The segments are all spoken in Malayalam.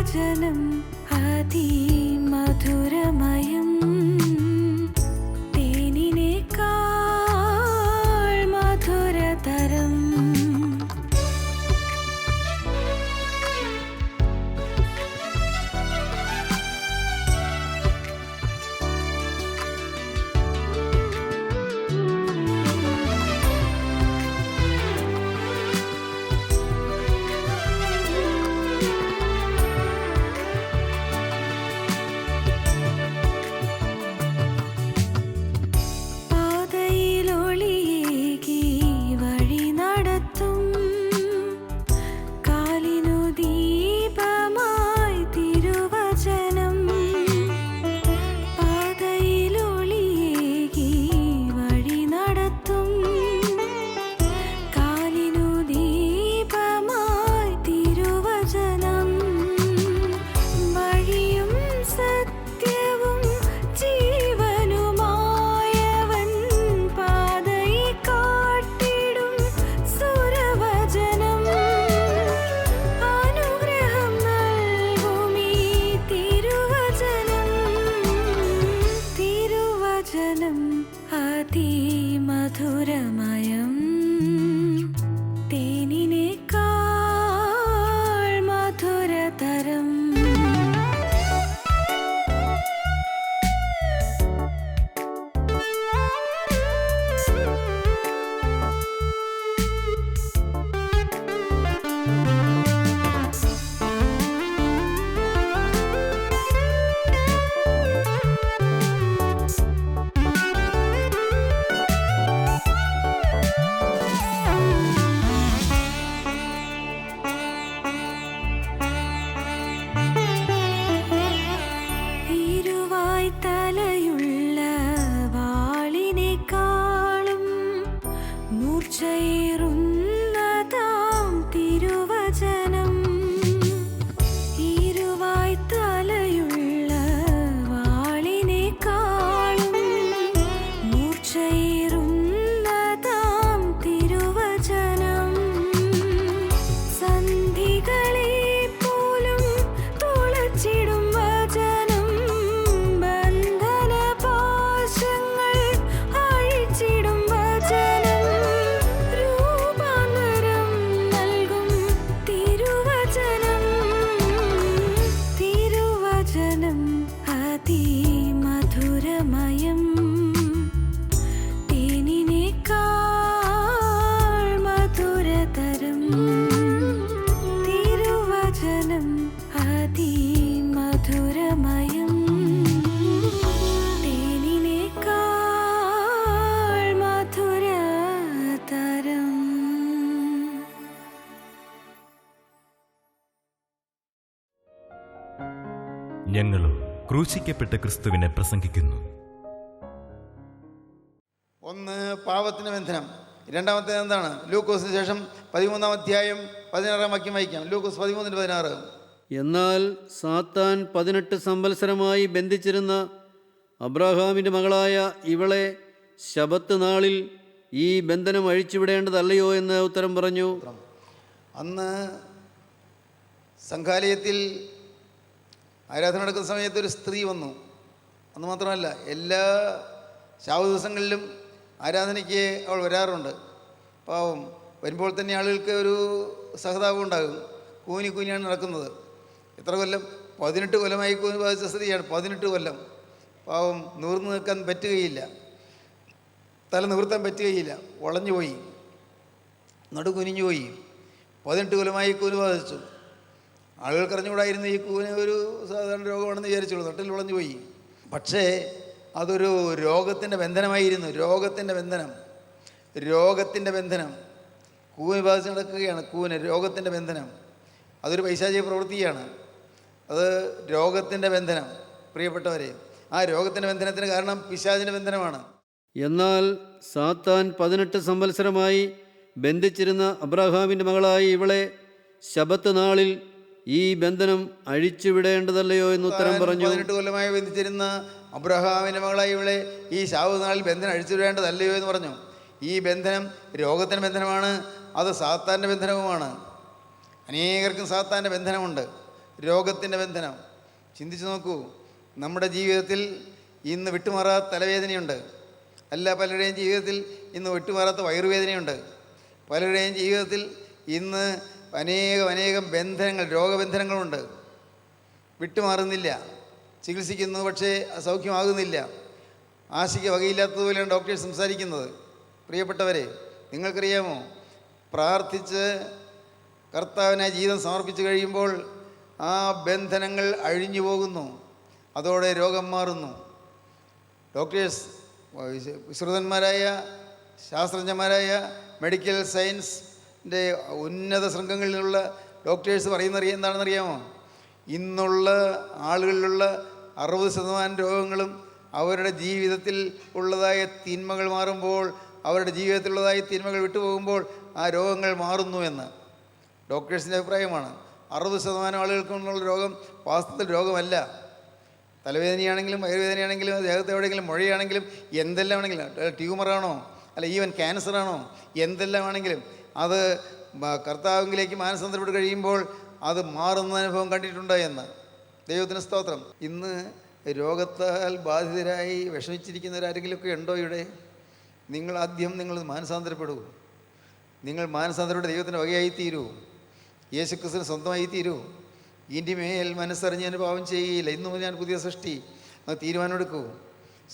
തിരുവചനം അതിമധുരമയം, തേനിനേക്കാൾ മധുരതരം. അതിമധുരമയം, തേനിനേക്കാൾ മധുരതരം. തലയുള്ള വാളിനേക്കാളും മൂർച്ചയേറുന്നതാം തിരുവചനം. ഇരുവായ് തലയുള്ള വാളിനേക്കാളും മൂർച്ചയേറുന്നതാം തിരുവചനം. സന്ധികളെ പോലും തുളച്ചിടും വചനം, അതിമധുരമയം, തേനിനേക്കാൾ മധുരതരം. തിരുവചനം അതിമധുരമയം, തേനിനേക്കാൾ മധുരതരം. ഞങ്ങളും ക്രൂശിക്കപ്പെട്ട ക്രിസ്തുവിനെ പ്രസംഗിക്കുന്നു. ഒന്ന്, പാപത്തിന് ബന്ധനം. രണ്ടാമത്തേത് എന്താണ്? ലൂക്കോസിന് ശേഷം 13-ാം അധ്യായം 16-ാം വാക്യം വായിക്കാം. ലൂക്കോസ് 13:16. എന്നാൽ സാത്താൻ 18 സംവത്സരമായി ബന്ധിച്ചിരുന്ന അബ്രാഹാമിൻ്റെ മകളായ ഇവളെ ശബത്ത് നാളിൽ ഈ ബന്ധനം അഴിച്ചുവിടേണ്ടതല്ലയോ എന്ന് ഉത്തരം പറഞ്ഞു. അന്ന് സംഘാലയത്തിൽ ആരാധന നടക്കുന്ന സമയത്ത് ഒരു സ്ത്രീ വന്നു. അന്ന് മാത്രമല്ല, എല്ലാ ശാവ ദിവസങ്ങളിലും ആരാധനയ്ക്ക് അവൾ വരാറുണ്ട്. പാവം വരുമ്പോൾ തന്നെ ആളുകൾക്ക് ഒരു സഹതാപം ഉണ്ടാകും. കൂനിയാണ് നടക്കുന്നത്. എത്ര കൊല്ലം? 18 കൊല്ലമായി കൂനി ബാധിച്ച സ്ത്രീയാണ്. 18 കൊല്ലം. പാവം നിവർന്നു നിൽക്കാൻ പറ്റുകയില്ല, തല നിവർത്താൻ പറ്റുകയില്ല, വളഞ്ഞുപോയി, നടുകുനിഞ്ഞുപോയി. 18 കൊല്ലമായി കൂനി ബാധിച്ചു. ആളുകൾക്ക് അറിഞ്ഞുകൂടായിരുന്നു ഈ കൂന് ഒരു സാധാരണ രോഗമാണെന്ന് വിചാരിച്ചുള്ളൂ. നട്ടിൽ വളഞ്ഞു പോയി. പക്ഷേ അതൊരു രോഗത്തിൻ്റെ ബന്ധനമായിരുന്നു. രോഗത്തിൻ്റെ ബന്ധനം. കൂന് ബാധിച്ച് നടക്കുകയാണ്. രോഗത്തിൻ്റെ ബന്ധനം. അതൊരു പൈശാചിക പ്രവൃത്തിയാണ്. അത് രോഗത്തിൻ്റെ ബന്ധനം. പ്രിയപ്പെട്ടവരെ, ആ രോഗത്തിൻ്റെ ബന്ധനത്തിന് കാരണം പിശാചിൻ്റെ ബന്ധനമാണ്. എന്നാൽ സാത്താൻ 18 സംവത്സരമായി ബന്ധിച്ചിരുന്ന അബ്രാഹാമിൻ്റെ മകളായ ഇവളെ ശബത്ത് നാളിൽ ഈ ബന്ധനം അഴിച്ചുവിടേണ്ടതല്ലയോ എന്ന് ഉത്തരം പറഞ്ഞു. 18 കൊല്ലമായി ബന്ധിച്ചിരുന്ന അബ്രഹാമിൻ്റെ മകളായി ഇവളെ ഈ ശാബത്ത് നാളിൽ ബന്ധനം അഴിച്ചുവിടേണ്ടതല്ലയോ എന്ന് പറഞ്ഞു. ഈ ബന്ധനം രോഗത്തിൻ്റെ ബന്ധനമാണ്. അത് സാത്താൻ്റെ ബന്ധനവുമാണ്. അനേകർക്കും സാത്താൻ്റെ ബന്ധനമുണ്ട്. രോഗത്തിൻ്റെ ബന്ധനം. ചിന്തിച്ചു നോക്കൂ, നമ്മുടെ ജീവിതത്തിൽ ഇന്ന് വിട്ടുമാറാത്ത തലവേദനയുണ്ട്. അല്ല, പലരുടെയും ജീവിതത്തിൽ ഇന്ന് വിട്ടുമാറാത്ത വയറുവേദനയുണ്ട്. പലരുടെയും ജീവിതത്തിൽ ഇന്ന് അനേകം ബന്ധനങ്ങൾ, രോഗബന്ധനങ്ങളുണ്ട്. വിട്ടുമാറുന്നില്ല. ചികിത്സിക്കുന്നു, പക്ഷേ സൗഖ്യമാകുന്നില്ല. ആശയ്ക്ക് വകയില്ലാത്തതുപോലെയാണ് ഡോക്ടേഴ്സ് സംസാരിക്കുന്നത്. പ്രിയപ്പെട്ടവരെ, നിങ്ങൾക്കറിയാമോ, പ്രാർത്ഥിച്ച് കർത്താവിനായി ജീവിതം സമർപ്പിച്ച് കഴിയുമ്പോൾ ആ ബന്ധനങ്ങൾ അഴിഞ്ഞു പോകുന്നു. അതോടെ രോഗം മാറുന്നു. ഡോക്ടേഴ്സ്, വിശ്രുതന്മാരായ ശാസ്ത്രജ്ഞന്മാരായ മെഡിക്കൽ സയൻസിൻ്റെ ഉന്നത ശൃംഖങ്ങളിലുള്ള ഡോക്ടേഴ്സ് എന്താണെന്നറിയാമോ? ഇന്നുള്ള ആളുകളിലുള്ള 60% രോഗങ്ങളും അവരുടെ ജീവിതത്തിൽ ഉള്ളതായ തിന്മകൾ മാറുമ്പോൾ, അവരുടെ ജീവിതത്തിലുള്ളതായ തിന്മകൾ വിട്ടുപോകുമ്പോൾ ആ രോഗങ്ങൾ മാറുന്നു എന്ന് ഡോക്ടേഴ്സിൻ്റെ അഭിപ്രായമാണ്. 60% ആളുകൾക്കുള്ള രോഗം വാസ്തവത്തിൽ രോഗമല്ല. തലവേദനയാണെങ്കിലും വയറുവേദനയാണെങ്കിലും ദേഹത്ത് എവിടെയെങ്കിലും മുഴയാണെങ്കിലും എന്തെല്ലാം ആണെങ്കിലും, ട്യൂമറാണോ അല്ല ഈവൻ ക്യാൻസറാണോ, എന്തെല്ലാം ആണെങ്കിലും അത് കർത്താവിലേക്ക് മാനസാന്തരപ്പെട്ട് കഴിയുമ്പോൾ അത് മാറുന്ന അനുഭവം കണ്ടിട്ടുണ്ട് എന്ന്. ദൈവത്തിന് സ്തോത്രം. ഇന്ന് രോഗത്താൽ ബാധിതരായി വിഷമിച്ചിരിക്കുന്നവരാരെങ്കിലുമൊക്കെ ഉണ്ടോ ഇവിടെ? നിങ്ങൾ മാനസാന്തരപ്പെടൂ. നിങ്ങൾ മാനസാന്തരപ്പെട്ട് ദൈവത്തിൻ്റെ വകയായി തീരൂ. യേശുക്രിസ്തുവിന് സ്വന്തമായി തീരൂ. ഇൻ്റെ മേൽ മനസ്സറിഞ്ഞ് ഞാൻ പാപം ചെയ്യുകയില്ല, ഇന്നു ഞാൻ പുതിയ സൃഷ്ടി. അത് തീരുമാനമെടുക്കൂ.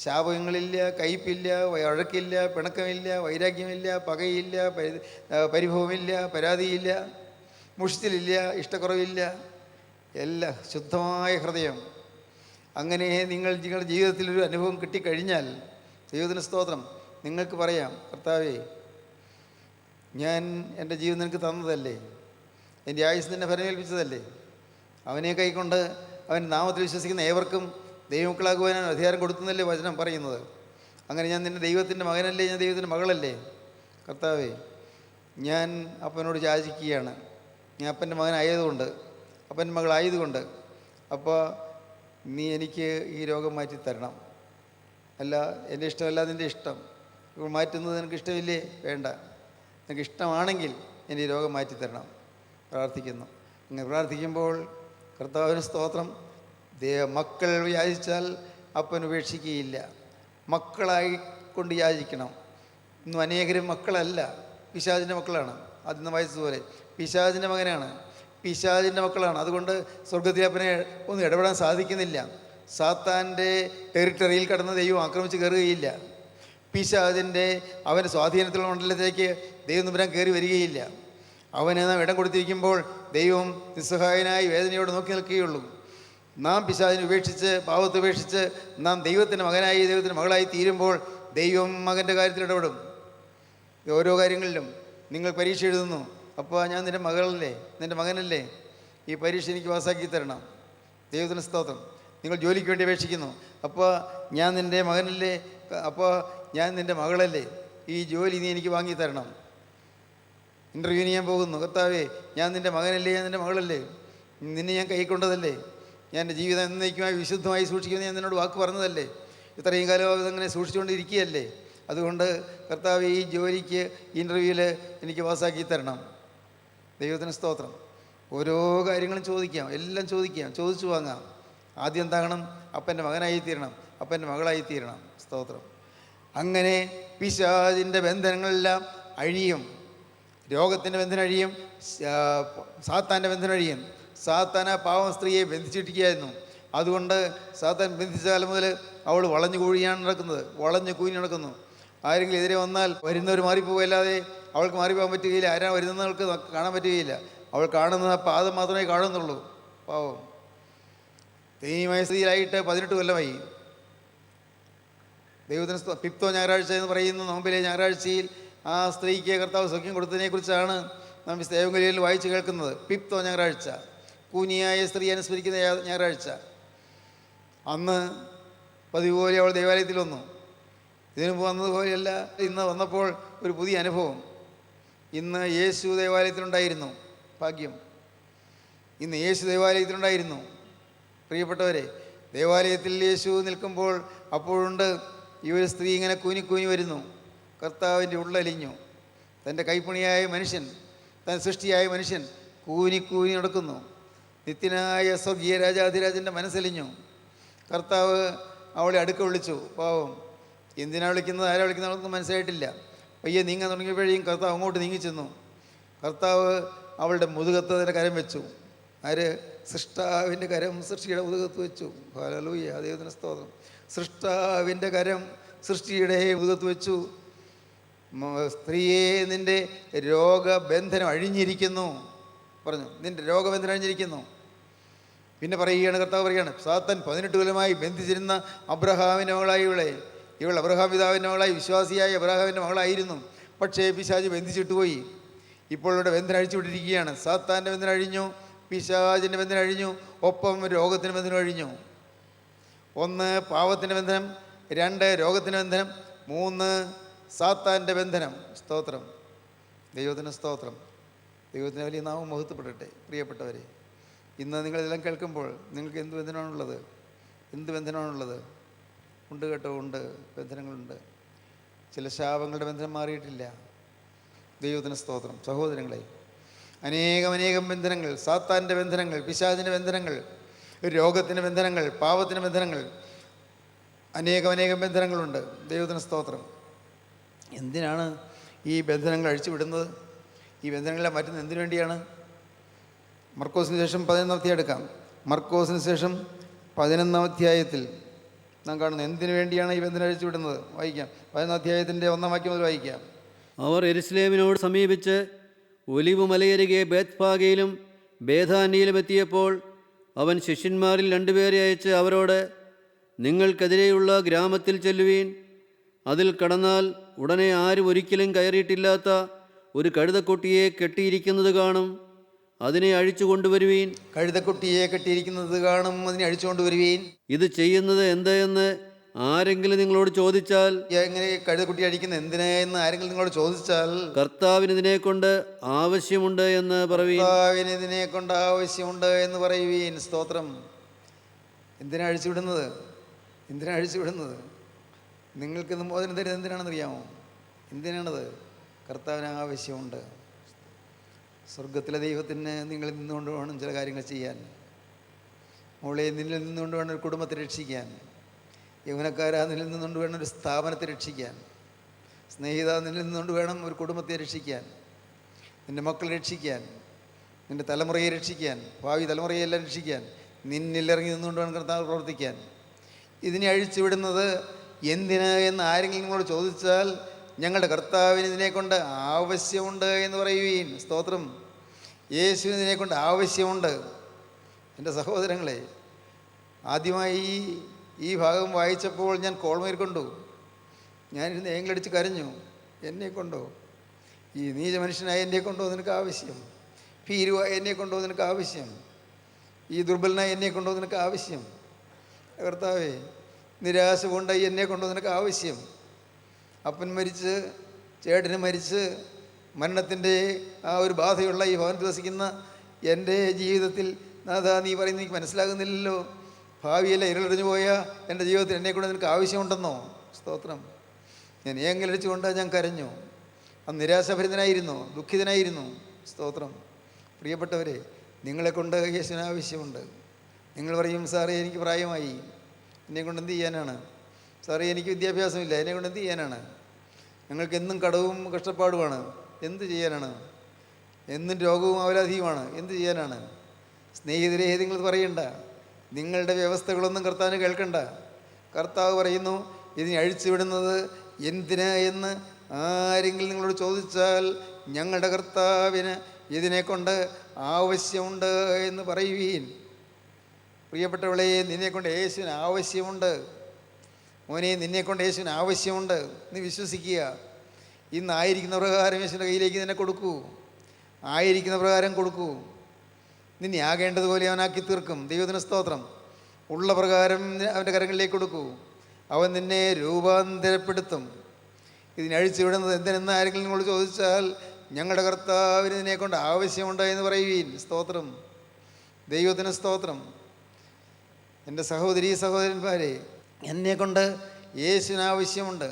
ശാപങ്ങളില്ല, കയ്പില്ല, വഴക്കില്ല, പിണക്കമില്ല, വൈരാഗ്യമില്ല, പകയില്ല, പരിഭവമില്ല, പരാതിയില്ല, മുഷിച്ചിലില്ല, ഇഷ്ടക്കുറവില്ല, എല്ലാം ശുദ്ധമായ ഹൃദയം. അങ്ങനെ നിങ്ങളുടെ ജീവിതത്തിലൊരു അനുഭവം കിട്ടിക്കഴിഞ്ഞാൽ ദൈവത്തിന് സ്തോത്രം, നിങ്ങൾക്ക് പറയാം, കർത്താവേ, ഞാൻ എൻ്റെ ജീവിതം നിനക്ക് തന്നതല്ലേ, എൻ്റെ ആയുസ് നിന്നെ ഫലമേൽപ്പിച്ചതല്ലേ. അവനെ കൈക്കൊണ്ട് അവൻ നാമത്തിൽ വിശ്വസിക്കുന്ന ഏവർക്കും ദൈവമക്കളാകുവാൻ അധികാരം കൊടുത്തുന്നല്ലേ വചനം പറയുന്നത്. അങ്ങനെ ഞാൻ നിൻ്റെ ദൈവത്തിൻ്റെ മകനല്ലേ, ഞാൻ ദൈവത്തിൻ്റെ മകളല്ലേ. കർത്താവേ, ഞാൻ അപ്പനോട് യാചിക്കുകയാണ്. ഞാൻ അപ്പൻ്റെ മകനായതുകൊണ്ട്, അപ്പൻ്റെ മകളായതുകൊണ്ട്, അപ്പോൾ നീ എനിക്ക് ഈ രോഗം മാറ്റി തരണം. അല്ല, എൻ്റെ ഇഷ്ടമല്ല, നിൻ്റെ ഇഷ്ടം. ഇപ്പോൾ മാറ്റുന്നത് നിനക്ക് ഇഷ്ടമില്ലേ? വേണ്ട. നിനക്ക് ഇഷ്ടമാണെങ്കിൽ എൻ്റെ ഈ രോഗം മാറ്റി തരണം. പ്രാർത്ഥിക്കുന്നു. അങ്ങനെ പ്രാർത്ഥിക്കുമ്പോൾ കർത്താവിന് സ്തോത്രം, മക്കൾ യാചിച്ചാൽ അപ്പൻ ഉപേക്ഷിക്കുകയില്ല. മക്കളായി കൊണ്ട് യാചിക്കണം. ഇന്നും അനേകരും മക്കളല്ല, പിശാചിൻ്റെ മക്കളാണ്. ആദ്യം വായിച്ചതുപോലെ പിശാചിൻ്റെ മകനാണ്, പിശാചിൻ്റെ മക്കളാണ്. അതുകൊണ്ട് സ്വർഗത്തിൽ അപ്പനെ ഒന്നും ഇടപെടാൻ സാധിക്കുന്നില്ല. സാത്താൻ്റെ ടെറിട്ടറിയിൽ കടന്ന് ദൈവം ആക്രമിച്ച് കയറുകയില്ല. പിശാചിൻ്റെ അവൻ്റെ സ്വാധീനത്തിലുള്ള മണ്ഡലത്തിലേക്ക് ദൈവം തമ്പുരാൻ കയറി വരികയില്ല. അവന് നാം ഇടം കൊടുത്തിരിക്കുമ്പോൾ ദൈവം നിസ്സഹായനായി വേദനയോട് നോക്കി നിൽക്കുകയുള്ളൂ. നാം പിശാചിനെ ഉപേക്ഷിച്ച്, പാവത്തെ ഉപേക്ഷിച്ച് നാം ദൈവത്തിൻ്റെ മകനായി, ദൈവത്തിൻ്റെ മകളായി തീരുമ്പോൾ ദൈവം മകൻ്റെ കാര്യത്തിൽ ഇടപെടും. ഓരോ കാര്യങ്ങളിലും നിങ്ങൾ പരീക്ഷ എഴുതുന്നു, അപ്പോൾ ഞാൻ നിൻ്റെ മകളല്ലേ, നിൻ്റെ മകനല്ലേ, ഈ പരീക്ഷ എനിക്ക് പാസ്സാക്കി തരണം. ദൈവത്തിന് സ്തോത്രം. നിങ്ങൾ ജോലിക്ക് വേണ്ടി അപേക്ഷിക്കുന്നു, അപ്പോൾ ഞാൻ നിൻ്റെ മകനല്ലേ, അപ്പോൾ ഞാൻ നിൻ്റെ മകളല്ലേ, ഈ ജോലി നീ എനിക്ക് വാങ്ങി തരണം. ഇൻ്റർവ്യൂവിന് ഞാൻ പോകുന്നു, കർത്താവേ, ഞാൻ നിൻ്റെ മകനല്ലേ, ഞാൻ നിൻ്റെ മകളല്ലേ, നിന്നെ ഞാൻ കൈക്കൊണ്ടതല്ലേ, ഞാൻ എൻ്റെ ജീവിതം എന്നേക്കുമായി വിശുദ്ധമായി സൂക്ഷിക്കുമെന്ന് ഞാൻ നിന്നോട് വാക്ക് പറഞ്ഞതല്ലേ, ഇത്രയും കാലം അതങ്ങനെ സൂക്ഷിച്ചുകൊണ്ടിരിക്കുകയല്ലേ. അതുകൊണ്ട് കർത്താവ്, ഈ ജോലിക്ക് ഇൻ്റർവ്യൂവിൽ എനിക്ക് പാസ്സാക്കി തരണം. ദൈവത്തിന് സ്തോത്രം. ഓരോ കാര്യങ്ങളും ചോദിക്കാം, എല്ലാം ചോദിക്കാം, ചോദിച്ചു വാങ്ങാം. ആദ്യം എന്താകണം? അപ്പൻ്റെ മകനായി തീരണം, അപ്പൻ്റെ മകളായി തീരണം. സ്തോത്രം. അങ്ങനെ പിശാചിൻ്റെ ബന്ധനങ്ങളെല്ലാം അഴിയും. രോഗത്തിൻ്റെ ബന്ധനം അഴിയും, സാത്താൻ്റെ ബന്ധനം അഴിയും. സാത്താൻ ആ പാവം സ്ത്രീയെ ബന്ധിച്ചിട്ടിരിക്കുകയായിരുന്നു. അതുകൊണ്ട് സാത്താൻ ബന്ധിച്ച കാലം മുതൽ അവൾ വളഞ്ഞു കൂഴിയാണ് നടക്കുന്നത്, വളഞ്ഞു കൂഞ്ഞ് നടക്കുന്നു. ആരെങ്കിലും എതിരെ വന്നാൽ വരുന്നവർ മാറിപ്പോകല്ലാതെ അവൾക്ക് മാറിപ്പോകാൻ പറ്റുകയില്ല. ആരാ വരുന്നവൾക്ക് കാണാൻ പറ്റുകയില്ല. അവൾ കാണുന്നത് പാദം മാത്രമേ കാണുന്നുള്ളൂ. പാവം ദയനീയമായ സ്ഥിതിയിലായിട്ട് 18 കൊല്ലമായി. ദൈവത്തിന് പിപ്തോ ഞായറാഴ്ച എന്ന് പറയുന്ന നോമ്പിലെ ഞായറാഴ്ചയിൽ ആ സ്ത്രീക്ക് കർത്താവ് സൗഖ്യം കൊടുത്തതിനെക്കുറിച്ചാണ് നാം ദേവങ്കലിയിൽ വായിച്ച് കേൾക്കുന്നത്. പിപ്തോ ഞായറാഴ്ച, കൂനിയായ സ്ത്രീ അനുസ്മരിക്കുന്ന ഞായറാഴ്ച. അന്ന് പതിവ് പോലെ അവൾ ദേവാലയത്തിൽ വന്നു. ഇതിനു മുമ്പ് വന്നതുപോലെയല്ല, ഇന്ന് വന്നപ്പോൾ ഒരു പുതിയ അനുഭവം. ഇന്ന് യേശു ദേവാലയത്തിലുണ്ടായിരുന്നു. ഭാഗ്യം, ഇന്ന് യേശു ദേവാലയത്തിലുണ്ടായിരുന്നു. പ്രിയപ്പെട്ടവരെ, ദേവാലയത്തിൽ യേശു നിൽക്കുമ്പോൾ അപ്പോഴുണ്ട് ഈ ഒരു സ്ത്രീ ഇങ്ങനെ കൂനി വരുന്നു. കർത്താവിൻ്റെ ഉള്ളലിഞ്ഞു. തൻ്റെ കൈപ്പണിയായ മനുഷ്യൻ, തൻ സൃഷ്ടിയായ മനുഷ്യൻ കൂനി നടക്കുന്നു. നിത്യനായ സ്വർഗീയ രാജാധിരാജൻ്റെ മനസ്സലിഞ്ഞു. കർത്താവ് അവളെ അടുക്ക വിളിച്ചു. പാവം, എന്തിനാ വിളിക്കുന്നത്, ആരാ വിളിക്കുന്നതൊന്നും മനസ്സിലായിട്ടില്ല. പയ്യെ നീങ്ങാൻ തുടങ്ങിയപ്പോഴേക്കും കർത്താവ് അങ്ങോട്ട് നീങ്ങിച്ചെന്നു. കർത്താവ് അവളുടെ മുതുകത്ത് അതിൻ്റെ കരം വെച്ചു. ആര്? സൃഷ്ടാവിൻ്റെ കരം സൃഷ്ടിയുടെ മുതുകത്ത് വെച്ചു. ഹല്ലേലൂയ, ദൈവത്തിന് സ്തോത്രം. സൃഷ്ടാവിൻ്റെ കരം സൃഷ്ടിയുടെ മുതുകത്ത് വെച്ചു. സ്ത്രീയെ, നിൻ്റെ രോഗബന്ധനം അഴിഞ്ഞിരിക്കുന്നു പറഞ്ഞു. നിൻ്റെ രോഗബന്ധനം അഴിഞ്ഞിരിക്കുന്നു. പിന്നെ പറയുകയാണ്, കർത്താവ് പറയുകയാണ്, സാത്താൻ 18 കൊല്ലമായി ബന്ധിച്ചിരുന്ന അബ്രഹാമിൻ്റെ മകളായി ഇവൾ അബ്രഹാം പിതാവിൻ്റെ മകളായി വിശ്വാസിയായ അബ്രഹാമിൻ്റെ മകളായിരുന്നു. പക്ഷേ പിശാച് ബന്ധിച്ചിട്ട് പോയി. ഇപ്പോൾ ഇവിടെ ബന്ധനം അഴിച്ചുവിട്ടിരിക്കുകയാണ്. സാത്താൻ്റെ ബന്ധനം അഴിഞ്ഞു, പിശാചിൻ്റെ ബന്ധനം അഴിഞ്ഞു, ഒപ്പം രോഗത്തിൻ്റെ ബന്ധനം അഴിഞ്ഞു. 1 പാവത്തിൻ്റെ ബന്ധനം, 2 രോഗത്തിൻ്റെ ബന്ധനം, 3 സാത്താൻ്റെ ബന്ധനം. സ്തോത്രം, ദൈവത്തിന് സ്തോത്രം. ദൈവത്തിന് വലിയ നാമം മഹത്വപ്പെടട്ടെ. പ്രിയപ്പെട്ടവരെ, ഇന്ന് നിങ്ങളിതെല്ലാം കേൾക്കുമ്പോൾ നിങ്ങൾക്ക് എന്ത് ബന്ധനമാണുള്ളത്? എന്ത് ബന്ധനമാണുള്ളത്? ഉണ്ട് കേട്ടോ, ഉണ്ട്, ബന്ധനങ്ങളുണ്ട്. ചില ശാപങ്ങളുടെ ബന്ധനം മാറിയിട്ടില്ല. ദൈവത്തിന് സ്തോത്രം. സഹോദരങ്ങളെ, അനേകം ബന്ധനങ്ങൾ, സാത്താൻ്റെ ബന്ധനങ്ങൾ, പിശാചിൻ്റെ ബന്ധനങ്ങൾ, രോഗത്തിൻ്റെ ബന്ധനങ്ങൾ, പാവത്തിൻ്റെ ബന്ധനങ്ങൾ, അനേകം ബന്ധനങ്ങളുണ്ട്. ദൈവത്തിന് സ്തോത്രം. എന്തിനാണ് ഈ ബന്ധനങ്ങൾ അഴിച്ചുവിടുന്നത്? ഈ ബന്ധനങ്ങളെ മാറ്റുന്നത് എന്തിനു വേണ്ടിയാണ്? മർക്കോസിന് ശേഷം 11-ാം അധ്യായം എടുക്കാം. മർക്കോസിന് ശേഷം 11-ാം അധ്യായത്തിൽ നാം കാണുന്നത് എന്തിനു വേണ്ടിയാണ് ഈ ബന്ധനം അഴിച്ചുവിടുന്നത്. വായിക്കാം. 11-ാം അധ്യായത്തിൻ്റെ 1-ാം വാക്യം മുതൽ വായിക്കാം. അവർ യെരുശലേമിനോട് സമീപിച്ച് ഒലിവ് മലയരികെ ബേത്ത്ഫാഗയിലും ബേഥാന്യയിലും എത്തിയപ്പോൾ അവൻ ശിഷ്യന്മാരിൽ 2 പേരെ അയച്ച് അവരോട്, നിങ്ങൾക്കെതിരെയുള്ള ഗ്രാമത്തിൽ ചെല്ലുവീൻ. അതിൽ കടന്നാൽ ഉടനെ ആരും ഒരിക്കലും കയറിയിട്ടില്ലാത്ത ഒരു കഴുതക്കുട്ടിയെ കെട്ടിയിരിക്കുന്നത് കാണും. അതിനെ അഴിച്ചു കൊണ്ടുവരുവീൻ. കഴുതക്കുട്ടിയെ കെട്ടിയിരിക്കുന്നത് കാണും, അതിനെ അഴിച്ചു കൊണ്ടുവരുവീൻ. ഇത് ചെയ്യുന്നത് എന്തെന്ന് ആരെങ്കിലും നിങ്ങളോട് ചോദിച്ചാൽ, എങ്ങനെ കഴുതക്കുട്ടി അഴിക്കുന്നത് എന്തിനാ എന്ന് ആരെങ്കിലും നിങ്ങളോട് ചോദിച്ചാൽ, കർത്താവിന് ഇതിനെ കൊണ്ട് ആവശ്യമുണ്ട് എന്ന് പറയുവീൻ. കർത്താവിന് ഇതിനെ കൊണ്ട് ആവശ്യമുണ്ട് എന്ന് പറയുവീൻ. സ്തോത്രം. എന്തിനാ അഴിച്ചുവിടുന്നത്? എന്തിനാ അഴിച്ചുവിടുന്നത്? നിങ്ങൾക്ക് മോചനം തരുന്നത് എന്തിനാണെന്നറിയാമോ? എന്തിനാണത്? കർത്താവിന് ആവശ്യമുണ്ട്. സ്വർഗത്തിലെ ദൈവത്തിന് നിങ്ങളിൽ നിന്നുകൊണ്ട് വേണം ചില കാര്യങ്ങൾ ചെയ്യാൻ. മോളെ, നിന്നിൽ നിന്നുകൊണ്ട് വേണം ഒരു കുടുംബത്തെ രക്ഷിക്കാൻ. യൗവനക്കാരാ, നിന്നിൽ നിന്നുകൊണ്ട് വേണം ഒരു സ്ഥാപനത്തെ രക്ഷിക്കാൻ. സ്നേഹിത, നിന്നിൽ നിന്നുകൊണ്ട് വേണം ഒരു കുടുംബത്തെ രക്ഷിക്കാൻ, നിൻ്റെ മക്കളെ രക്ഷിക്കാൻ, നിൻ്റെ തലമുറയെ രക്ഷിക്കാൻ, ഭാവി തലമുറയെല്ലാം രക്ഷിക്കാൻ. നിന്നിൽ ഇറങ്ങി നിന്നുകൊണ്ട് വേണം കർത്താവ് പ്രവർത്തിക്കാൻ. ഇതിനെ അഴിച്ചുവിടുന്നത് എന്തിന് എന്ന് ആരെങ്കിലും നിങ്ങളോട് ചോദിച്ചാൽ, ഞങ്ങളുടെ കർത്താവിന് ഇതിനെക്കൊണ്ട് ആവശ്യമുണ്ട് എന്ന് പറയുവീൻ. സ്തോത്രം. യേശുവിന് ഇതിനെക്കൊണ്ട് ആവശ്യമുണ്ട്. എൻ്റെ സഹോദരങ്ങളെ, ആദ്യമായി ഈ ഭാഗം വായിച്ചപ്പോൾ ഞാൻ കോൾമേൽ കൊണ്ടു. ഞാനിരുന്ന് ഏങ്ങളടിച്ച് കരഞ്ഞു. എന്നെ കൊണ്ടോ, ഈ നീച മനുഷ്യനായ എന്നെ കൊണ്ടോ നിനക്ക് ആവശ്യം? ഭീരുവായ എന്നെ കൊണ്ടോ നിനക്ക് ആവശ്യം? ഈ ദുർബലനായ എന്നെ കൊണ്ടോ നിനക്ക് ആവശ്യം? കർത്താവേ, നിരാശ കൊണ്ടായി എന്നെ കൊണ്ടോ നിനക്ക് ആവശ്യം? അപ്പൻ മരിച്ച്, ചേട്ടന് മരിച്ച്, മരണത്തിൻ്റെ ആ ഒരു ബാധയുള്ള ഈ ഭവനത്തിൽ വസിക്കുന്ന എൻ്റെ ജീവിതത്തിൽ നാഥാ, നീ പറയുന്നത് എനിക്ക് മനസ്സിലാകുന്നില്ലല്ലോ. ഭാവിയെല്ലാം ഇരുളറിഞ്ഞു പോയ എൻ്റെ ജീവിതത്തിൽ എന്നെക്കൊണ്ട് നിനക്ക് ആവശ്യമുണ്ടെന്നോ? സ്തോത്രം. ഞാൻ ഏങ്ങലടിച്ചുകൊണ്ട് ഞാൻ കരഞ്ഞു. അന്ന് നിരാശഭരിതനായിരുന്നു, ദുഃഖിതനായിരുന്നു. സ്തോത്രം. പ്രിയപ്പെട്ടവരെ, നിങ്ങളെക്കൊണ്ട് യേശുവിന് ആവശ്യമുണ്ട്. നിങ്ങൾ പറയും, സാറേ എനിക്ക് പ്രായമായി, എന്നെക്കൊണ്ട് എന്ത് ചെയ്യാനാണ്? സാറേ എനിക്ക് വിദ്യാഭ്യാസമില്ല, എന്നെക്കൊണ്ട് എന്ത് ചെയ്യാനാണ്? ഞങ്ങൾക്ക് എന്നും കടവും കഷ്ടപ്പാടുമാണ്, എന്ത് ചെയ്യാനാണ്? എന്നും രോഗവും അവലാധിയുമാണ്, എന്ത് ചെയ്യാനാണ്? സ്നേഹിതരെ, നിങ്ങൾ പറയണ്ട. നിങ്ങളുടെ വ്യവസ്ഥകളൊന്നും കർത്താവിന് കേൾക്കണ്ട. കർത്താവ് പറയുന്നു, ഇതിനെ അഴിച്ചുവിടുന്നത് എന്തിന് എന്ന് ആരെങ്കിലും നിങ്ങളോട് ചോദിച്ചാൽ, ഞങ്ങളുടെ കർത്താവിന് ഇതിനെക്കൊണ്ട് ആവശ്യമുണ്ട് എന്ന് പറയുവീൻ. പ്രിയപ്പെട്ടവളെ, നിന്നെക്കൊണ്ട് യേശുവിന് ആവശ്യമുണ്ട്. മോനെ, നിന്നെക്കൊണ്ട് യേശുവിന് ആവശ്യമുണ്ട്. നീ വിശ്വസിക്കുക. ഇന്ന് ആയിരിക്കുന്ന പ്രകാരം യേശുവിൻ്റെ കയ്യിലേക്ക് നിന്നെ കൊടുക്കൂ. ആയിരിക്കുന്ന പ്രകാരം കൊടുക്കൂ. നിന്നെ ആകേണ്ടതുപോലെ അവനാക്കി തീർക്കും. ദൈവത്തിന് സ്തോത്രം. ഉള്ള പ്രകാരം അവൻ്റെ കരങ്ങളിലേക്ക് കൊടുക്കൂ. അവൻ നിന്നെ രൂപാന്തരപ്പെടുത്തും. ഇതിനെ അഴിച്ചുവിടുന്നത് എന്തിനെന്ന് ആരെങ്കിലും നിങ്ങളോട് ചോദിച്ചാൽ, ഞങ്ങളുടെ കർത്താവിന് ഇതിനെക്കൊണ്ട് ആവശ്യമുണ്ട് എന്ന് പറയുവീൻ. സ്തോത്രം. ദൈവത്തിന് സ്തോത്രം. എൻ്റെ സഹോദരീ സഹോദരന്മാരെ, എന്നെക്കൊണ്ട് യേശുവിന് ആവശ്യമുണ്ട്.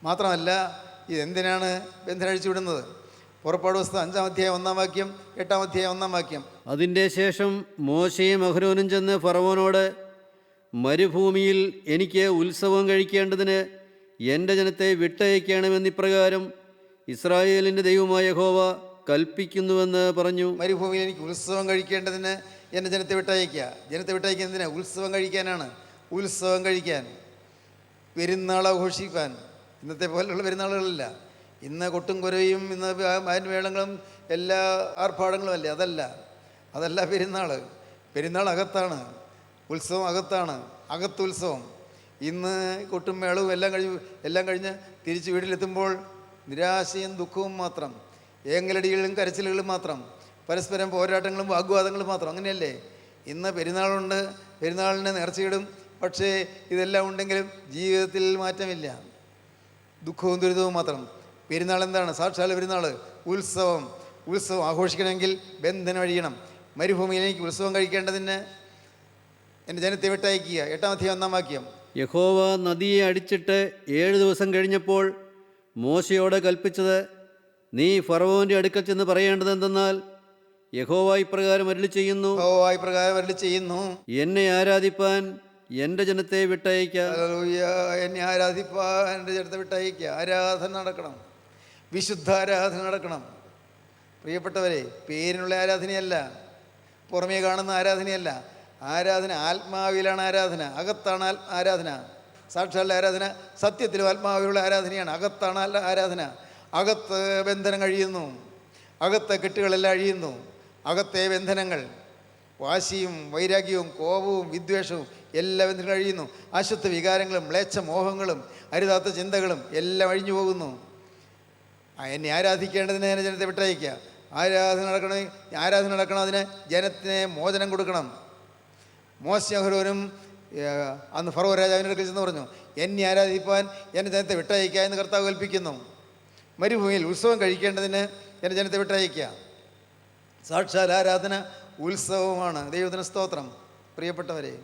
മാത്രമല്ല, ഇതെന്തിനാണ് ബന്ധനം അഴിച്ചുവിടുന്നത്? പുറപ്പാട് പുസ്തകം 5-ാം അധ്യായം 1-ാം വാക്യം, 8-ാം അധ്യായം 1-ാം വാക്യം. അതിൻ്റെ ശേഷം മോശയും അഹ്റോനും ചെന്ന് ഫറവോനോട്, മരുഭൂമിയിൽ എനിക്ക് ഉത്സവം കഴിക്കേണ്ടതിന് എൻ്റെ ജനത്തെ വിട്ടയക്കണമെന്നിപ്രകാരം ഇസ്രായേലിൻ്റെ ദൈവമായ യഹോവ കൽപ്പിക്കുന്നുവെന്ന് പറഞ്ഞു. മരുഭൂമിയിൽ എനിക്ക് ഉത്സവം കഴിക്കേണ്ടതിന് എൻ്റെ ജനത്തെ വിട്ടയക്കുക. ജനത്തെ വിട്ടയക്കുന്നതിന് ഉത്സവം കഴിക്കാനാണ്. ഉത്സവം കഴിക്കാൻ, പെരുന്നാൾ ആഘോഷിക്കാൻ. ഇന്നത്തെ പോലെയുള്ള പെരുന്നാളുകളല്ല. ഇന്ന് കൊട്ടും കുരയും, ഇന്ന് മേളങ്ങളും എല്ലാ ആർഭാടങ്ങളും അല്ലേ. അതല്ല പെരുന്നാൾ. പെരുന്നാൾ അകത്താണ്, ഉത്സവം അകത്താണ്, അകത്തുത്സവം. ഇന്ന് കൊട്ടും മേളവും എല്ലാം കഴിഞ്ഞ് തിരിച്ച് വീട്ടിലെത്തുമ്പോൾ നിരാശയും ദുഃഖവും മാത്രം, ഏങ്ങലടികളും കരച്ചിലുകളും മാത്രം, പരസ്പരം പോരാട്ടങ്ങളും വാഗ്വാദങ്ങളും മാത്രം. അങ്ങനെയല്ലേ ഇന്ന്? പെരുന്നാളുണ്ട്, പെരുന്നാളിന് നേർച്ചയിടും. പക്ഷേ ഇതെല്ലാം ഉണ്ടെങ്കിലും ജീവിതത്തിൽ മാറ്റമില്ല, ദുഃഖവും ദുരിതവും മാത്രം. പെരുന്നാൾ എന്താണ്? സാക്ഷാൽ പെരുന്നാൾ, ഉത്സവം. ഉത്സവം ആഘോഷിക്കണമെങ്കിൽ ബന്ധനം അഴിയണം. മരുഭൂമിയിൽ എനിക്ക് ഉത്സവം കഴിക്കേണ്ടതിന് എൻ്റെ ജനത്തെ വിട്ടയക്കുക. 8-ാം അധ്യായം 1-ാം വാക്യം. യഹോവ നദിയെ അടിച്ചിട്ട് 7 ദിവസം കഴിഞ്ഞപ്പോൾ മോശയോട് കൽപ്പിച്ചത്, നീ ഫറവോൻ്റെ അടുക്കൽ ചെന്ന് പറയേണ്ടത് എന്തെന്നാൽ, യഹോവ ഇപ്രകാരം അരുളി ചെയ്യുന്നു, എന്നെ ആരാധിപ്പാൻ എൻ്റെ ജനത്തെ വിട്ടയക്കുക. എന്നെ ആരാധിപ്പാൻ എൻ്റെ ജനത്തെ വിട്ടയക്കുക. ആരാധന നടക്കണം, വിശുദ്ധ ആരാധന നടക്കണം. പ്രിയപ്പെട്ടവരെ, പേരിനുള്ള ആരാധനയല്ല, പുറമേ കാണുന്ന ആരാധനയല്ല. ആരാധന ആത്മാവിലാണ്. ആരാധന അകത്താണ്. ആരാധന സാക്ഷാൽ ആരാധന സത്യത്തിലും ആത്മാവിലുള്ള ആരാധനയാണ്. അകത്താണ് ആരാധന. അകത്ത് ബന്ധനം കഴിയുന്നു, അകത്തെ കെട്ടുകളെല്ലാം അഴിയുന്നു. അകത്തെ ബന്ധനങ്ങൾ, വാശിയും വൈരാഗ്യവും കോപവും വിദ്വേഷവും എല്ലാ ബന്ധനങ്ങൾ കഴിയുന്നു. അശുദ്ധ വികാരങ്ങളും മ്ലേച്ഛ മോഹങ്ങളും അരുതാത്ത ചിന്തകളും എല്ലാം അഴിഞ്ഞു പോകുന്നു. എന്നെ ആരാധിക്കേണ്ടതിന് എന്നെ ജനത്തെ വിട്ടയക്കുക. ആരാധന നടക്കണം. അതിന് ജനത്തിന് മോചനം കൊടുക്കണം. മോശയും അഹ്റോനും അന്ന് ഫറവോ രാജാവിൻ്റെ അടുക്കൽ ചെന്ന് പറഞ്ഞു, എന്നെ ആരാധിപ്പാൻ എൻ്റെ ജനത്തെ വിട്ടയക്കുക എന്ന് കർത്താവ് കൽപ്പിക്കുന്നു. മരുഭൂമിയിൽ ഉത്സവം കഴിക്കേണ്ടതിന് എൻ്റെ ജനത്തെ വിട്ടയക്കുക. സാക്ഷാൽ ആരാധന ഉത്സവമാണ്. ദൈവത്തിന് സ്തോത്രം. പ്രിയപ്പെട്ടവരെ,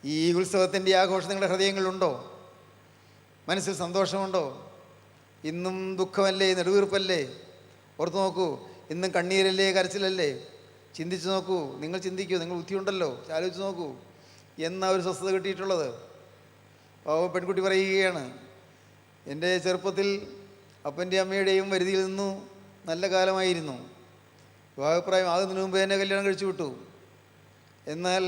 ഈ ഉത്സവത്തിൻ്റെ ആഘോഷം നിങ്ങളുടെ ഹൃദയങ്ങളിലുണ്ടോ? മനസ്സിൽ സന്തോഷമുണ്ടോ? ഇന്നും ദുഃഖമല്ലേ, നെടുവീർപ്പല്ലേ? ഓർത്ത് നോക്കൂ. ഇന്നും കണ്ണീരല്ലേ, കരച്ചിലല്ലേ? ചിന്തിച്ച് നോക്കൂ. നിങ്ങൾ ചിന്തിക്കൂ. നിങ്ങൾ ബുദ്ധിയുണ്ടല്ലോ, ആലോചിച്ച് നോക്കൂ. എന്നാ ഒരു സ്വസ്ഥത കിട്ടിയിട്ടുള്ളത്? പെൺകുട്ടി പറയുകയാണ്, എൻ്റെ ചെറുപ്പത്തിൽ അപ്പൻ്റെ അമ്മയുടെയും വരുതിയിൽ നിന്നു നല്ല കാലമായിരുന്നു. വിവാഹപ്രായം ആകുന്നതിന് മുമ്പ് എന്നെ കല്യാണം കഴിച്ചു വിട്ടു. എന്നാൽ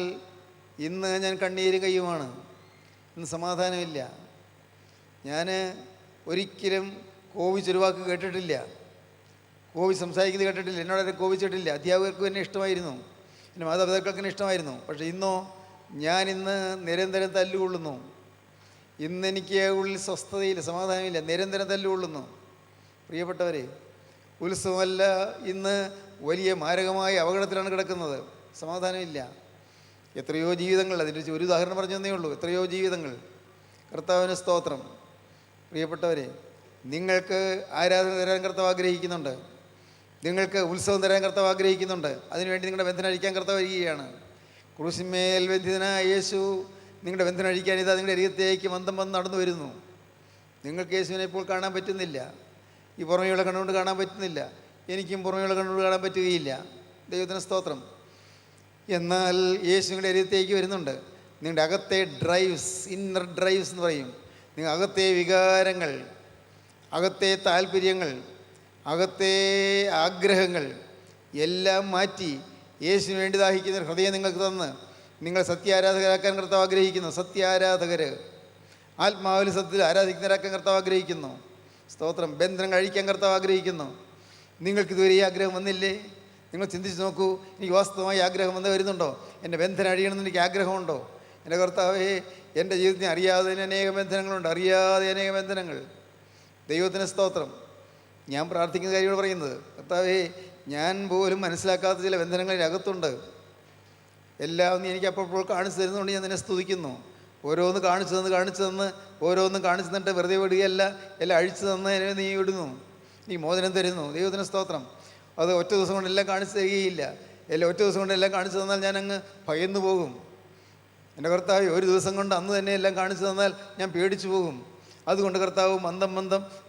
ഇന്ന് ഞാൻ കണ്ണീരും കയ്യുമാണ്. ഇന്ന് സമാധാനമില്ല. ഞാൻ ഒരിക്കലും കോപിച്ചൊരു വാക്ക് കേട്ടിട്ടില്ല, കോപിച്ച് സംസാരിക്കുന്നത് കേട്ടിട്ടില്ല. എന്നോട് കോപിച്ചിട്ടില്ല. അധ്യാപകർക്കും എന്നെ ഇഷ്ടമായിരുന്നു, എൻ്റെ മാതാപിതാക്കൾക്ക് എന്നെ ഇഷ്ടമായിരുന്നു. പക്ഷേ ഇന്നോ ഞാനിന്ന് നിരന്തരം തല്ലുകൊള്ളുന്നു. ഇന്നെനിക്ക് ഉള്ളിൽ സ്വസ്ഥതയില്ല, സമാധാനമില്ല, നിരന്തരം തല്ലുകൊള്ളുന്നു. പ്രിയപ്പെട്ടവരെ, ഉത്സവമല്ല, ഇന്ന് വലിയ മാരകമായ അപകടത്തിലാണ് കിടക്കുന്നത്. സമാധാനമില്ല. എത്രയോ ജീവിതങ്ങൾ, അതിൻ്റെ ഒരു ഉദാഹരണം പറഞ്ഞു തന്നേ ഉള്ളൂ. എത്രയോ ജീവിതങ്ങൾ. കർത്താവിന് സ്തോത്രം. പ്രിയപ്പെട്ടവരെ, നിങ്ങൾക്ക് ആരാധന തരാൻ കർത്താവ് ആഗ്രഹിക്കുന്നുണ്ട്. നിങ്ങൾക്ക് ഉത്സവം തരാൻ കർത്താവ് ആഗ്രഹിക്കുന്നുണ്ട്. അതിനുവേണ്ടി നിങ്ങളുടെ ബന്ധനം അഴിക്കാൻ കർത്താവ് വരികയാണ്. ക്രൂശിന്മേൽ ബന്ധിതനായ യേശു നിങ്ങളുടെ ബന്ധനം അഴിക്കാൻ ഇതാ നിങ്ങളുടെ അരികത്തേക്ക് മന്ദം വന്ന് നടന്നു വരുന്നു. നിങ്ങൾക്ക് യേശുവിനെ ഇപ്പോൾ കാണാൻ പറ്റുന്നില്ല. ഈ പുറമെയുള്ള കണ്ണുകൊണ്ട് കാണാൻ പറ്റുന്നില്ല. എനിക്കും പുറമെയുള്ള കണ്ണുകൊണ്ട് കാണാൻ പറ്റുകയില്ല. ദൈവത്തിന് സ്തോത്രം. എന്നാൽ യേശു നിങ്ങളുടെ അരികത്തേക്ക് വരുന്നുണ്ട്. നിങ്ങളുടെ അകത്തെ ഡ്രൈവ്സ്, ഇന്നർ ഡ്രൈവ്സ് എന്ന് പറയും. നിങ്ങൾ അകത്തെ വികാരങ്ങൾ, അകത്തെ താല്പര്യങ്ങൾ, അകത്തെ ആഗ്രഹങ്ങൾ എല്ലാം മാറ്റി യേശുവിന് വേണ്ടി ദാഹിക്കുന്ന ഹൃദയം നിങ്ങൾക്ക് തന്ന് നിങ്ങൾ സത്യാരാധകരാക്കാൻ കർത്താവ് ആഗ്രഹിക്കുന്നു. സത്യാരാധകർ, ആത്മാവിൽ സത്യത്തിൽ ആരാധിക്കുന്നവരാക്കാൻ കർത്താവ് ആഗ്രഹിക്കുന്നു. സ്തോത്രം. ബന്ധനം കഴിക്കാൻ കർത്താവ് ആഗ്രഹിക്കുന്നു. നിങ്ങൾക്കിതുവരെ ഈ ആഗ്രഹം വന്നില്ലേ? നിങ്ങൾ ചിന്തിച്ച് നോക്കൂ. എനിക്ക് വാസ്തവമായി ആഗ്രഹം വന്ന് വരുന്നുണ്ടോ? എൻ്റെ ബന്ധനം അഴിയണമെന്ന് എനിക്ക് ആഗ്രഹമുണ്ടോ? എൻ്റെ കർത്താവേ, എൻ്റെ ജീവിതത്തിന് അറിയാതെ അനേകം ബന്ധനങ്ങളുണ്ട്, അറിയാതെ അനേകം ബന്ധനങ്ങൾ. ദൈവത്തിന് സ്തോത്രം. ഞാൻ പ്രാർത്ഥിക്കുന്ന കാര്യമാണ് പറയുന്നത്. കർത്താവേ, ഞാൻ പോലും മനസ്സിലാക്കാത്ത ചില ബന്ധനങ്ങളിൽ അകത്തുണ്ട്. എല്ലാം നീ എനിക്ക് അപ്പോൾ കാണിച്ചു തരുന്നതുകൊണ്ട് ഞാൻ നിന്നെ സ്തുതിക്കുന്നു. ഓരോന്ന് കാണിച്ചു തന്ന് ഓരോന്നും കാണിച്ചു തന്നിട്ട് വെറുതെ വിടുകയല്ല, എല്ലാം അഴിച്ചു തന്ന് എന്നെ നീ വിടുന്നു, നീ മോചനം തരുന്നു. ദൈവത്തിന് സ്തോത്രം. അത് ഒറ്റ ദിവസം കൊണ്ട് എല്ലാം കാണിച്ചു തരികയില്ല. ഒറ്റ ദിവസം കൊണ്ട് എല്ലാം കാണിച്ചു തന്നാൽ ഞാൻ അങ്ങ് ഭയന്നു പോകും. എൻ്റെ കർത്താവ്, ഒരു ദിവസം കൊണ്ട് അന്ന് തന്നെ എല്ലാം കാണിച്ചു തന്നാൽ ഞാൻ പേടിച്ചു പോകും. അതുകൊണ്ട് കർത്താവ് മന്ദം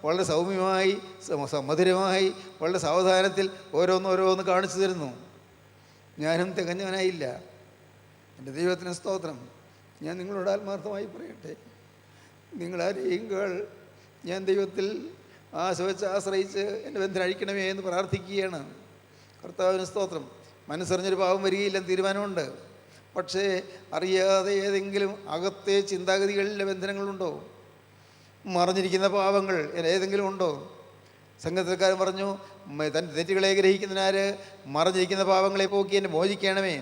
വളരെ സൗമ്യമായി മധുരമായി വളരെ സാവധാനത്തിൽ ഓരോന്ന് കാണിച്ചു തരുന്നു. ഞാനും തികഞ്ഞവനായില്ല. എൻ്റെ ദൈവത്തിന് സ്തോത്രം. ഞാൻ നിങ്ങളോട് ആത്മാർത്ഥമായി പറയട്ടെ, നിങ്ങളാരെയും ഞാൻ ദൈവത്തിൽ ആശ്രയിച്ച് എൻ്റെ ബന്ധനം അഴിക്കണമേ എന്ന് പ്രാർത്ഥിക്കുകയാണ്. കർത്താവിന് സ്തോത്രം. മനസ്സറിഞ്ഞൊരു പാവം വരികയില്ലെന്ന് തീരുമാനമുണ്ട്. പക്ഷേ അറിയാതെ ഏതെങ്കിലും അകത്തെ ചിന്താഗതികളിലെ ബന്ധനങ്ങളുണ്ടോ? മറഞ്ഞിരിക്കുന്ന പാവങ്ങൾ ഏതെങ്കിലും ഉണ്ടോ? സംഘത്തിൽക്കാരൻ പറഞ്ഞു, തൻ്റെ തെറ്റുകളെ ഗ്രഹിക്കുന്നതിനാര് മറഞ്ഞിരിക്കുന്ന പാവങ്ങളെ പോക്കി എന്നെ മോചിക്കണമേ,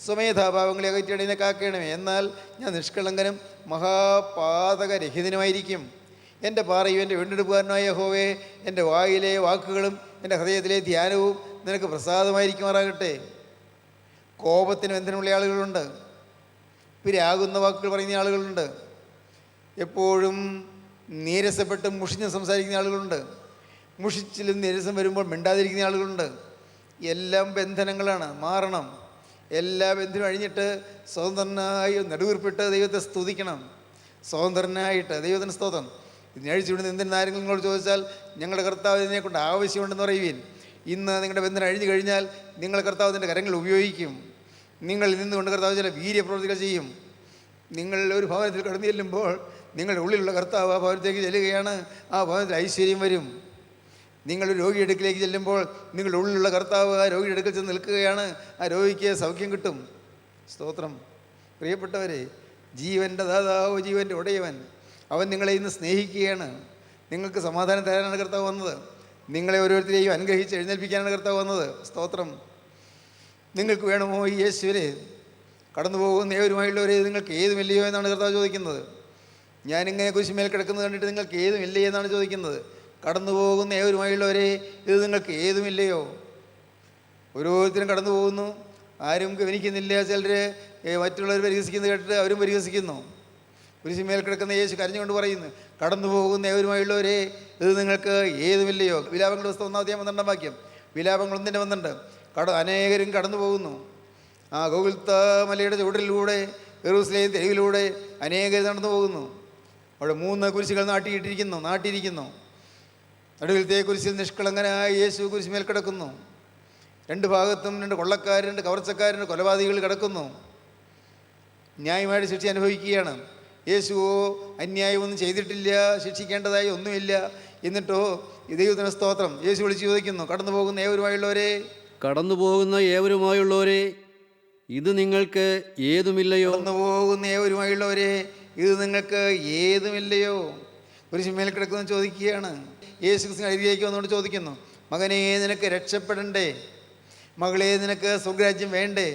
സ്വമേധാഭാവങ്ങളെ അകറ്റിയടനെ കാക്കണമേ. എന്നാൽ ഞാൻ നിഷ്കളങ്കനും മഹാപാതകരഹിതനുമായിരിക്കും. എൻ്റെ പാറയും എൻ്റെ വീണ്ടെടുപ്പുകാരനായ യഹോവേ, എൻ്റെ വായിലെ വാക്കുകളും എൻ്റെ ഹൃദയത്തിലെ ധ്യാനവും നിനക്ക് പ്രസാദമായിരിക്കുമാറാകട്ടെ. കോപത്തിന് ബന്ധനമുള്ള ആളുകളുണ്ട്, പിരാകുന്ന വാക്കുകൾ പറയുന്ന ആളുകളുണ്ട്, എപ്പോഴും നീരസപ്പെട്ട് മുഷിഞ്ഞ് സംസാരിക്കുന്ന ആളുകളുണ്ട്, മുഷിച്ചിലും നീരസം വരുമ്പോൾ മിണ്ടാതിരിക്കുന്ന ആളുകളുണ്ട്. എല്ലാം ബന്ധനങ്ങളാണ്, മാറണം. എല്ലാ ബന്ധനവും അഴിഞ്ഞിട്ട് സ്വതന്ത്രനായി നെടുവീർപ്പിട്ട് ദൈവത്തെ സ്തുതിക്കണം. സ്വതന്ത്രനായിട്ട് ദൈവത്തിന് സ്തോത്രം. ഇതിനെ അഴിച്ചുവിടുന്ന എന്തിനും ആരെങ്കിലും നിങ്ങളോട് ചോദിച്ചാൽ ഞങ്ങളുടെ കർത്താവ് ഇതിനെ കൊണ്ട് ആവശ്യമുണ്ടെന്ന് പറയുവീൻ. ഇന്ന് നിങ്ങളുടെ ബന്ധനം അഴിഞ്ഞു കഴിഞ്ഞാൽ നിങ്ങൾ കർത്താവിൻ്റെ കരങ്ങൾ ഉപയോഗിക്കും. നിങ്ങൾ നിന്നുകൊണ്ട് കർത്താവ് ചില വീര്യപ്രവൃത്തികൾ ചെയ്യും. നിങ്ങൾ ഒരു ഭവനത്തിൽ കടന്നു ചെല്ലുമ്പോൾ നിങ്ങളുടെ ഉള്ളിലുള്ള കർത്താവ് ആ ഭവനത്തേക്ക് ചെല്ലുകയാണ്. ആ ഭവനത്തിൽ ഐശ്വര്യം വരും. നിങ്ങൾ രോഗിയുടെ അടുക്കിലേക്ക് ചെല്ലുമ്പോൾ നിങ്ങളുടെ ഉള്ളിലുള്ള കർത്താവ് ആ രോഗിയുടെ അടുക്കൽ ചെന്ന് നിൽക്കുകയാണ്. ആ രോഗിക്ക് സൗഖ്യം കിട്ടും. സ്തോത്രം. പ്രിയപ്പെട്ടവരെ, ജീവൻ്റെ ദാതാവ്, ജീവൻ്റെ ഉടയവൻ, അവൻ നിങ്ങളെ ഇന്ന് സ്നേഹിക്കുകയാണ്. നിങ്ങൾക്ക് സമാധാനം തരാനാണ് കർത്താവ് വന്നത്. നിങ്ങളെ ഓരോരുത്തരെയും അനുഗ്രഹിച്ച് എഴുന്നേൽപ്പിക്കാനാണ് കർത്താവ് വന്നത്. സ്തോത്രം. നിങ്ങൾക്ക് വേണമോ ഈ യേശുവിനെ? കടന്നു പോകുന്ന ഏവരുമായുള്ളവരെ നിങ്ങൾക്ക് ഏതുമില്ലയോ എന്നാണ് കർത്താവ് ചോദിക്കുന്നത്. ഞാനിങ്ങനെ കുരിശുമേൽ കിടക്കുന്നത് കണ്ടിട്ട് നിങ്ങൾക്ക് ഏതുമില്ലേ എന്നാണ് ചോദിക്കുന്നത്. കടന്നു പോകുന്ന ഏവരുമായുള്ളവരെ ഇത് നിങ്ങൾക്ക് ഏതുമില്ലയോ? ഓരോരുത്തരും കടന്നു പോകുന്നു, ആരും ഗവനിക്കുന്നില്ല. ചിലർ മറ്റുള്ളവർ പരിഹസിക്കുന്നത് കേട്ടിട്ട് അവരും പരിഹസിക്കുന്നു. കുരിശുമേൽ കിടക്കുന്ന യേശു കരഞ്ഞുകൊണ്ട് പറയുന്നു, കടന്നു പോകുന്ന ഏവരുമായുള്ളവരെ ഇത് നിങ്ങൾക്ക് ഏതുമില്ലയോ? വിലാപങ്ങളുടെ പുസ്തകം 1-12 വാക്യം. വിലാപങ്ങൾ 1:12. അനേകരും കടന്നു പോകുന്നു. ആ ഗോകുൽത്ത മലയുടെ ചുവട്ടിലൂടെ യെരൂശലേം തെരുവിലൂടെ അനേകർ നടന്നു പോകുന്നു. അവിടെ 3 കുരിശുകൾ നാട്ടിയിരിക്കുന്നു. നടുവിലത്തെ കുരിശിൽ നിഷ്കളങ്കനായ യേശു കുരിശുമേൽ കിടക്കുന്നു. 2 ഭാഗത്തും 2 കൊള്ളക്കാരും 2 കവർച്ചക്കാരും കൊലപാതകികൾ കിടക്കുന്നു. ന്യായമായിട്ട് ശിക്ഷ അനുഭവിക്കുകയാണ്. യേശുവോ അന്യായമൊന്നും ചെയ്തിട്ടില്ല, ശിക്ഷിക്കേണ്ടതായി ഒന്നുമില്ല. എന്നിട്ടോ ദൈവത്തിന് സ്തോത്രം. യേശു വിളിച്ച് ചോദിക്കുന്നു, കടന്നു പോകുന്ന ഏവരുമായുള്ളവരെ ഇത് നിങ്ങൾക്ക് ഏതുമില്ലയോ? കടന്നു പോകുന്ന ഏവരുമായുള്ളവരെ ഇത് നിങ്ങൾക്ക് ഏതുമില്ലയോ? കുരിശുമേൽ കിടക്കുന്നു ചോദിക്കുകയാണ്. യേശു ക്രിസ്തു അരികിലേക്ക് വന്നുകൊണ്ട് ചോദിക്കുന്നു, മകനേ, നിനക്ക് രക്ഷപ്പെടണ്ടേ? മകളെ, നിനക്ക് സ്വർഗ്ഗരാജ്യം വേണ്ടേ?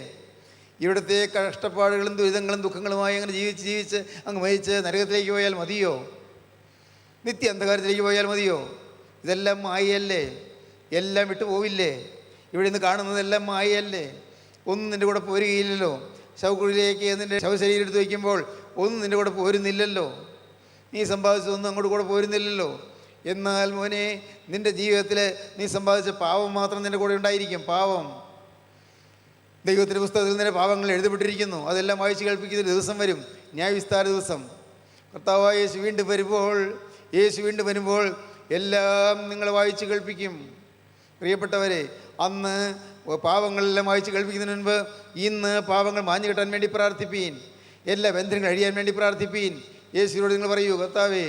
ഇവിടുത്തെ കഷ്ടപ്പാടുകളും ദുരിതങ്ങളും ദുഃഖങ്ങളുമായി അങ്ങനെ ജീവിച്ച് അങ്ങ് മരിച്ച് നരകത്തിലേക്ക് പോയാൽ മതിയോ? നിത്യ അന്ധകാരത്തിലേക്ക് പോയാൽ മതിയോ? ഇതെല്ലാം മായയല്ലേ? എല്ലാം വിട്ടു പോവില്ലേ? ഇവിടെ നിന്ന് കാണുന്നതെല്ലാം മായയല്ലേ? ഒന്നും നിൻ്റെ കൂടെ പോരുകയില്ലല്ലോ. ശവക്കുഴിയിലേക്ക് നിൻ്റെ ശവശരീരം എടുത്ത് വയ്ക്കുമ്പോൾ ഒന്നും നിൻ്റെ കൂടെ പോരുന്നില്ലല്ലോ. നീ സമ്പാദിച്ചതൊന്നും അങ്ങോട്ട് കൂടെ പോരുന്നില്ലല്ലോ. എന്നാൽ മോനെ, നിൻ്റെ ജീവിതത്തിൽ നീ സമ്പാദിച്ച പാവം മാത്രം നിൻ്റെ കൂടെ ഉണ്ടായിരിക്കും. പാവം ദൈവത്തിൻ്റെ പുസ്തകത്തിൽ നിന്റെ പാവങ്ങൾ എഴുതപ്പെട്ടിരിക്കുന്നു. അതെല്ലാം വായിച്ച് കേൾപ്പിക്കുന്ന ദിവസം വരും, ന്യായവിസ്താര ദിവസം. കർത്താവായ യേശു വീണ്ടും വരുമ്പോൾ എല്ലാം നിങ്ങളെ വായിച്ച് കേൾപ്പിക്കും. പ്രിയപ്പെട്ടവരെ, അന്ന് പാവങ്ങളെല്ലാം വായിച്ച് കേൾപ്പിക്കുന്നതിന് മുൻപ് ഇന്ന് പാവങ്ങൾ മാഞ്ഞു കിട്ടാൻ വേണ്ടി പ്രാർത്ഥിപ്പീൻ. എല്ലാ ബന്ധങ്ങൾ അഴിയാൻ വേണ്ടി പ്രാർത്ഥിപ്പീൻ. യേശുവിനോട് നിങ്ങൾ പറയൂ, കർത്താവേ,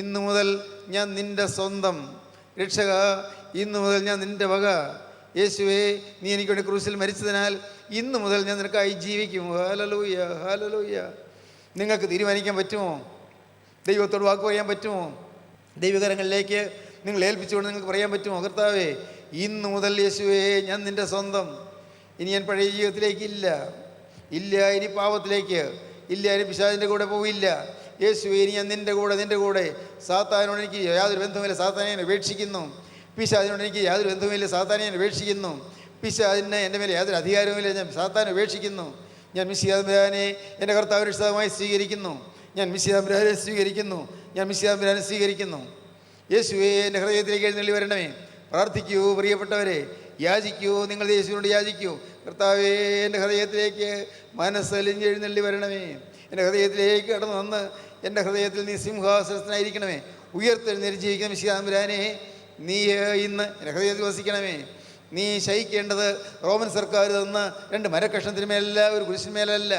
ഇന്നു മുതൽ ഞാൻ നിൻ്റെ സ്വന്തം രക്ഷക, ഇന്നു മുതൽ ഞാൻ നിൻ്റെ വക. യേശുവേ, നീ എനിക്ക് വേണ്ടി ക്രൂശിൽ മരിച്ചതിനാൽ ഇന്നു മുതൽ ഞാൻ നിനക്കായി ജീവിക്കും. Hallelujah, hallelujah. നിങ്ങൾക്ക് തീരുമാനിക്കാൻ പറ്റുമോ? ദൈവത്തോട് വാക്ക് പറയാൻ പറ്റുമോ? ദൈവകരങ്ങളിലേക്ക് നിങ്ങൾ ഏൽപ്പിച്ചുകൊണ്ട് നിങ്ങൾക്ക് പറയാൻ പറ്റുമോ? കർത്താവേ, ഇന്നു മുതൽ യേശുവേ, ഞാൻ നിൻ്റെ സ്വന്തം. ഇനി ഞാൻ പഴയ ജീവിതത്തിലേക്കില്ല, ഇനി പാപത്തിലേക്ക് ഇല്ല, ഇനി പിശാചിൻ്റെ കൂടെ പോവില്ല. യേശുവേ, ഇനി ഞാൻ നിൻ്റെ കൂടെ. സാത്താനോട് എനിക്ക് യാതൊരു ബന്ധവുമില്ല, സാത്താനെ ഞാൻ ഉപേക്ഷിക്കുന്നു. പിശാചിനോട് എനിക്ക് യാതൊരു ബന്ധവുമില്ല, സാത്താനെ ഞാൻ ഉപേക്ഷിക്കുന്നു. പിശാചിന് എൻ്റെ മേലെ യാതൊരു അധികാരവുമില്ല, ഞാൻ സാത്താനെ ഉപേക്ഷിക്കുന്നു. ഞാൻ മിശിഹാ തമ്പുരാനെ എൻ്റെ കർത്താവ് രക്ഷിതാവായി സ്വീകരിക്കുന്നു. ഞാൻ മിശിഹാ തമ്പുരാനെ സ്വീകരിക്കുന്നു. യേശുവേ, എൻ്റെ ഹൃദയത്തിലേക്ക് എഴുന്നള്ളി വരണമേ. പ്രാർത്ഥിക്കൂ പ്രിയപ്പെട്ടവരെ, യാചിക്കൂ, നിങ്ങൾ യേശുവിനോട് യാചിക്കൂ. കർത്താവേ, എൻ്റെ ഹൃദയത്തിലേക്ക് മനസ്സലിഞ്ഞ് എഴുന്നള്ളി വരണമേ. എൻ്റെ ഹൃദയത്തിലേക്ക് കടന്നു വന്ന് എൻ്റെ ഹൃദയത്തിൽ നീ സിംഹാസനത്തിനായിരിക്കണമേ. ഉയർത്തെഴുന്നേറ്റ് ജീവിക്കുന്ന മിശിഹാതമ്പുരാനെ, നീ ഇന്ന് എൻ്റെ ഹൃദയത്തിൽ വസിക്കണമേ. നീ ശയിക്കേണ്ടത് റോമൻ സർക്കാർ തന്ന 2 മരക്കഷ്ണത്തിന് മേലല്ല, ഒരു കുരിശിന്മേലല്ല.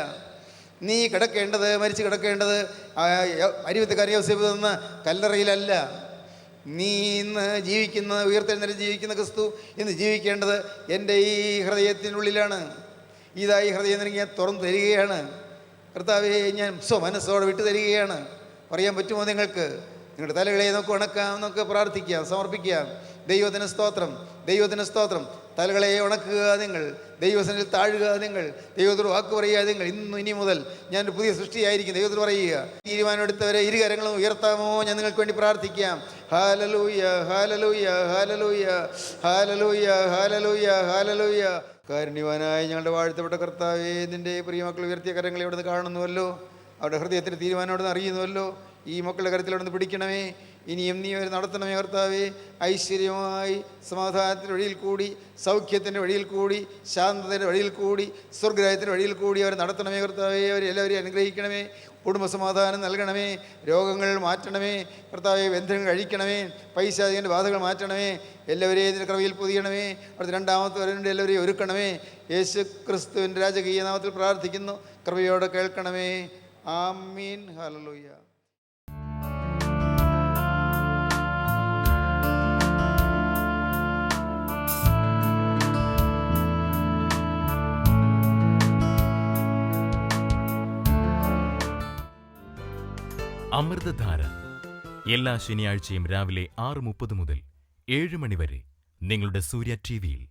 നീ കിടക്കേണ്ടത്, മരിച്ചു കിടക്കേണ്ടത് അരിവത്തക്കാരൻ യോസേഫ് തന്ന കല്ലറയിലല്ല. നീ ഇന്ന് ജീവിക്കുന്ന, ഉയർത്തെഴുന്നേറ്റ് ജീവിക്കുന്ന ക്രിസ്തു ഇന്ന് ജീവിക്കേണ്ടത് എൻ്റെ ഈ ഹൃദയത്തിനുള്ളിലാണ്. ഇതാ ഈ ഹൃദയം നിനക്ക് ഞാൻ തുറന്നു തരികയാണ്. കർത്താവേ, ഞാൻ സ്വമനസ്സോടെ വിട്ടു തരികയാണ്. പറയാൻ പറ്റുമോ നിങ്ങൾക്ക്? നിങ്ങളുടെ തലകളെ നമുക്ക് ഉണക്കാം, നമുക്ക് പ്രാർത്ഥിക്കാം, സമർപ്പിക്കാം. ദൈവത്തിന് സ്തോത്രം, ദൈവത്തിന് സ്തോത്രം. തലകളെ ഉണക്കുക നിങ്ങൾ, ദൈവസനിൽ താഴുക നിങ്ങൾ, ദൈവത്തോട് വാക്ക് പറയുക നിങ്ങൾ. ഇനി മുതൽ ഞാനൊരു പുതിയ സൃഷ്ടിയായിരിക്കും. ദൈവത്തോട് പറയുക. തീരുമാനമെടുത്തവരെ ഇരുകരങ്ങളും ഉയർത്താമോ? ഞാൻ നിങ്ങൾക്ക് വേണ്ടി പ്രാർത്ഥിക്കാം. Hallelujah, hallelujah, hallelujah, hallelujah, hallelujah, hallelujah. കാരുണ്യവാനായ ഞങ്ങളുടെ വാഴ്ത്തപ്പെട്ട കർത്താവേ, നിൻ്റെ പ്രിയമക്കൾ ഉയർത്തിയ കരങ്ങളെ ഇവിടെ നിന്ന് കാണുന്നുവല്ലോ. അവരുടെ ഹൃദയത്തിൻ്റെ തീരുമാനം അവിടെ നിന്ന് അറിയുന്നുവല്ലോ. ഈ മക്കളുടെ കരത്തിൽ അവിടെ നിന്ന് പിടിക്കണമേ. ഇനിയും നീ അവർ നടത്തണമേ കർത്താവേ. ഐശ്വര്യമായി സമാധാനത്തിൻ്റെ വഴിയിൽ കൂടി, സൗഖ്യത്തിൻ്റെ വഴിയിൽ കൂടി, ശാന്തതയുടെ വഴിയിൽ കൂടി, സ്വർഗ്ഗരാജ്യത്തിൻ്റെ വഴിയിൽ കൂടി അവർ നടത്തണമേ കർത്താവേ. അവരെല്ലാവരെയും അനുഗ്രഹിക്കണമേ. കുടുംബസമാധാനം നൽകണമേ. രോഗങ്ങൾ മാറ്റണമേ കർത്താവേ. ബന്ധനങ്ങൾ അഴിക്കണമേ. പൈശാചികൻ്റെ ബാധകൾ മാറ്റണമേ. എല്ലാവരെയും ഇതിൻ്റെ കൃപയിൽ പൊതിയണമേ. അവിടുത്തെ 2ാമത്തെ വരവിൻ്റെ എല്ലാവരെയും ഒരുക്കണമേ. യേശു ക്രിസ്തുവിൻ്റെ രാജകീയ നാമത്തിൽ പ്രാർത്ഥിക്കുന്നു. കൃപയോടെ കേൾക്കണമേ. ആമീൻ. ഹല്ലേലൂയ. അമൃതധാര എല്ലാ ശനിയാഴ്ചയും രാവിലെ 6:30 മുതൽ 7 മണി വരെ നിങ്ങളുടെ സൂര്യ TV-യിൽ.